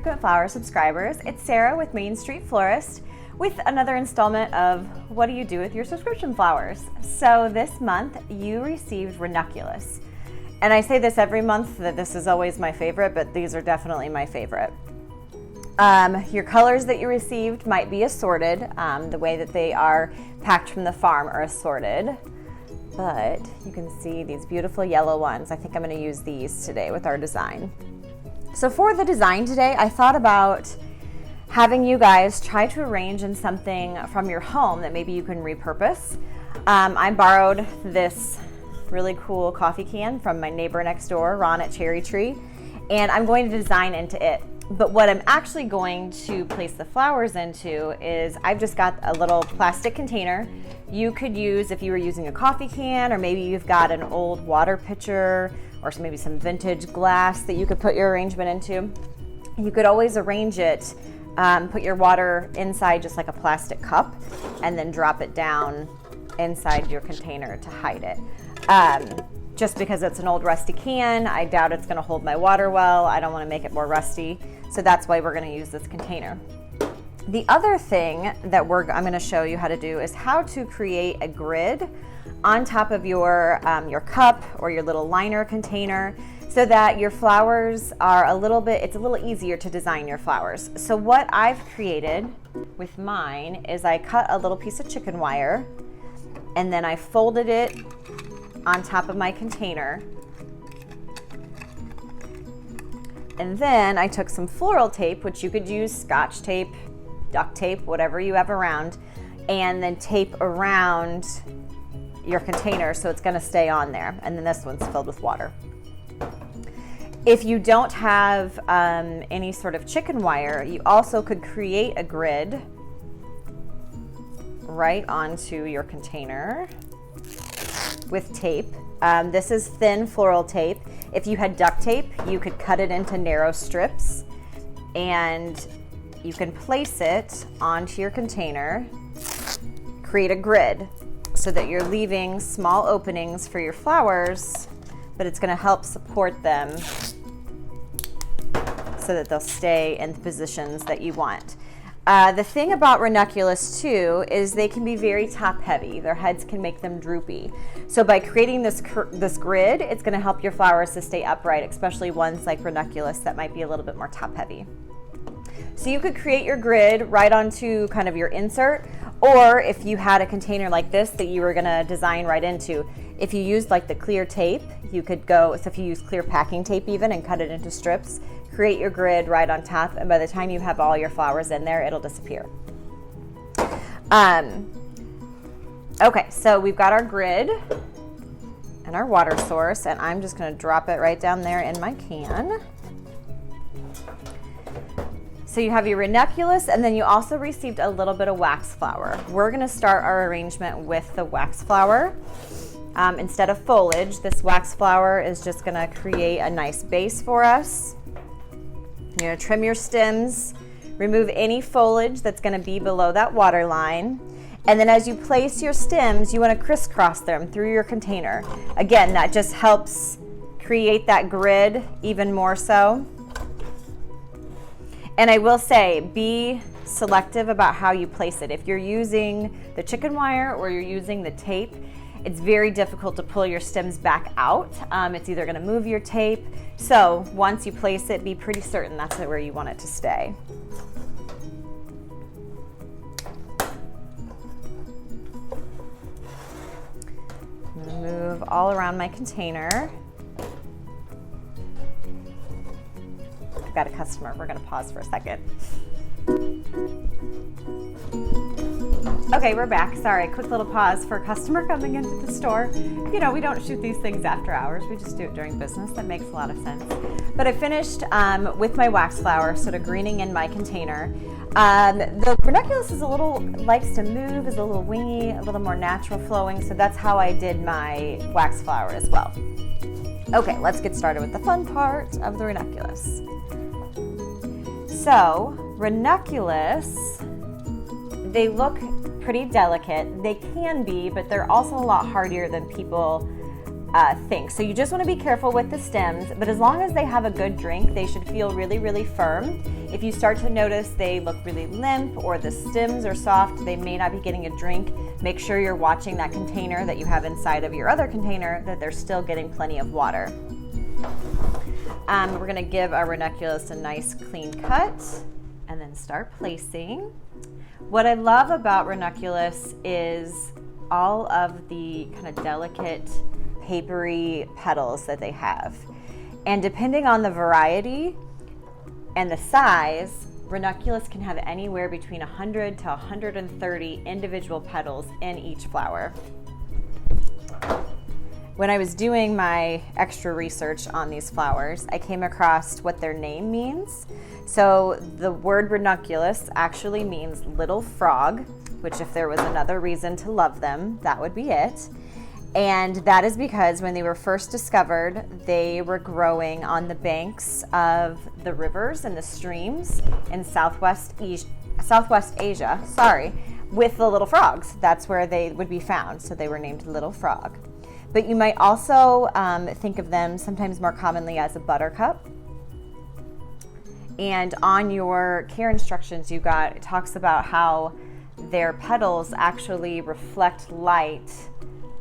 frequent flower subscribers. It's Sarah with Main Street Florist with another installment of what do you do with your subscription flowers. So this month you received Ranunculus. And I say this every month that this is always my favorite, but these are definitely my favorite. Your colors that you received might be assorted. The way that they are packed from the farm are assorted. But you can see these beautiful yellow ones. I think I'm going to use these today with our design. So for the design today, I thought about having you guys try to arrange in something from your home that maybe you can repurpose. I borrowed this really cool coffee can from my neighbor next door, Ron at Cherry Tree, and I'm going to design into it. But what I'm actually going to place the flowers into is I've just got a little plastic container. You could use if you were using a coffee can, or maybe you've got an old water pitcher or maybe some vintage glass that you could put your arrangement into. You could always arrange it, put your water inside just like a plastic cup and then drop it down inside your container to hide it. Just because it's an old rusty can, I doubt it's gonna hold my water well. I don't wanna make it more rusty. So that's why we're gonna use this container. The other thing that I'm gonna show you how to do is how to create a grid on top of your cup or your little liner container so that your flowers are it's a little easier to design your flowers. So what I've created with mine is I cut a little piece of chicken wire and then I folded it on top of my container. And then I took some floral tape, which you could use Scotch tape, duct tape, whatever you have around, and then tape around your container so it's gonna stay on there. And then this one's filled with water. If you don't have any sort of chicken wire, you also could create a grid right onto your container with tape. This is thin floral tape. If you had duct tape, you could cut it into narrow strips and you can place it onto your container, create a grid so that you're leaving small openings for your flowers, but it's gonna help support them so that they'll stay in the positions that you want. The thing about Ranunculus too is they can be very top heavy. Their heads can make them droopy. So by creating this grid, it's gonna help your flowers to stay upright, especially ones like Ranunculus that might be a little bit more top heavy. So you could create your grid right onto kind of your insert, or if you had a container like this that you were gonna design right into, if you used like the clear tape, you could so if you use clear packing tape even and cut it into strips, create your grid right on top, and by the time you have all your flowers in there, it'll disappear. Okay, so we've got our grid and our water source, and I'm just gonna drop it right down there in my can. So you have your Ranunculus, and then you also received a little bit of wax flower. We're gonna start our arrangement with the wax flower. Instead of foliage, this wax flower is just gonna create a nice base for us. You're gonna trim your stems, remove any foliage that's gonna be below that water line, and then as you place your stems, you wanna crisscross them through your container. Again, that just helps create that grid even more so. And I will say, be selective about how you place it. If you're using the chicken wire or you're using the tape, it's very difficult to pull your stems back out. It's either gonna move your tape. So once you place it, be pretty certain that's where you want it to stay. I'm gonna move all around my container. I've got a customer, we're gonna pause for a second. Okay, we're back. Sorry, quick little pause for a customer coming into the store. You know, we don't shoot these things after hours. We just do it during business. That makes a lot of sense. But I finished with my wax flower, sort of greening in my container. The Ranunculus is likes to move, is a little wingy, a little more natural flowing. So that's how I did my wax flower as well. Okay, let's get started with the fun part of the Ranunculus. So, Ranunculus, they look pretty delicate. They can be, but they're also a lot hardier than people think. So you just want to be careful with the stems, but as long as they have a good drink, they should feel really, really firm. If you start to notice they look really limp or the stems are soft, they may not be getting a drink. Make sure you're watching that container that you have inside of your other container, that they're still getting plenty of water. We're going to give our ranunculus a nice clean cut and then start placing. What I love about ranunculus is all of the kind of delicate, papery petals that they have. And depending on the variety and the size, ranunculus can have anywhere between 100 to 130 individual petals in each flower. When I was doing my extra research on these flowers, I came across what their name means. So the word ranunculus actually means little frog, which if there was another reason to love them, that would be it. And that is because when they were first discovered, they were growing on the banks of the rivers and the streams in Southwest Asia, with the little frogs. That's where they would be found, so they were named little frog. But you might also think of them sometimes more commonly as a buttercup. And on your care instructions it talks about how their petals actually reflect light.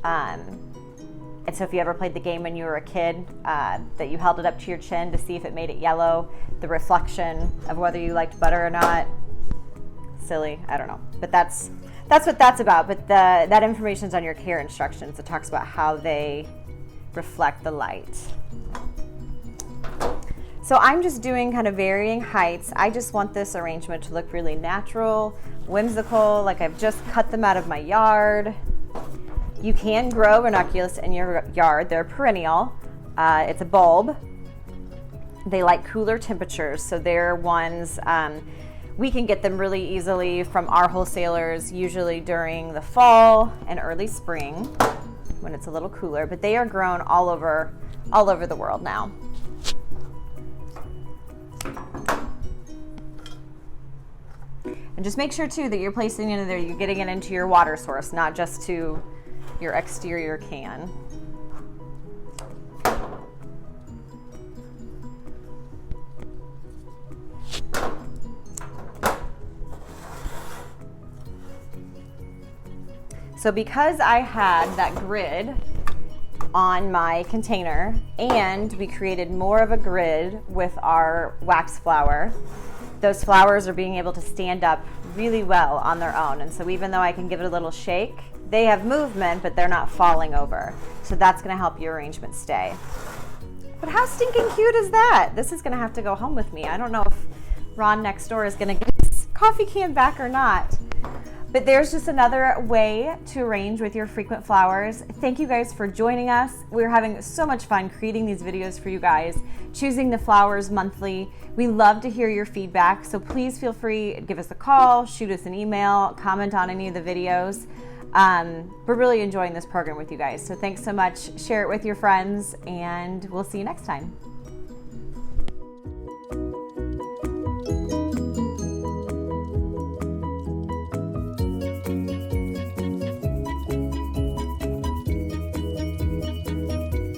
And so if you ever played the game when you were a kid, that you held it up to your chin to see if it made it yellow, the reflection of whether you liked butter or not. Silly, I don't know. But that's what that's about. But that information's on your care instructions. It talks about how they reflect the light. So I'm just doing kind of varying heights. I just want this arrangement to look really natural, whimsical, like I've just cut them out of my yard. You can grow ranunculus in your yard. They're perennial. It's a bulb. They like cooler temperatures, so they're ones, we can get them really easily from our wholesalers, usually during the fall and early spring when it's a little cooler, but they are grown all over the world now. And just make sure too that you're placing it in there, you're getting it into your water source, not just to your exterior can. So because I had that grid on my container and we created more of a grid with our wax flower, those flowers are being able to stand up really well on their own. And so even though I can give it a little shake, they have movement, but they're not falling over. So that's gonna help your arrangement stay. But how stinking cute is that? This is gonna have to go home with me. I don't know if Ron next door is gonna get his coffee can back or not. But there's just another way to arrange with your frequent flowers. Thank you guys for joining us. We're having so much fun creating these videos for you guys, choosing the flowers monthly. We love to hear your feedback, so please feel free to give us a call, shoot us an email, comment on any of the videos. We're really enjoying this program with you guys, so thanks so much. Share it with your friends, and we'll see you next time.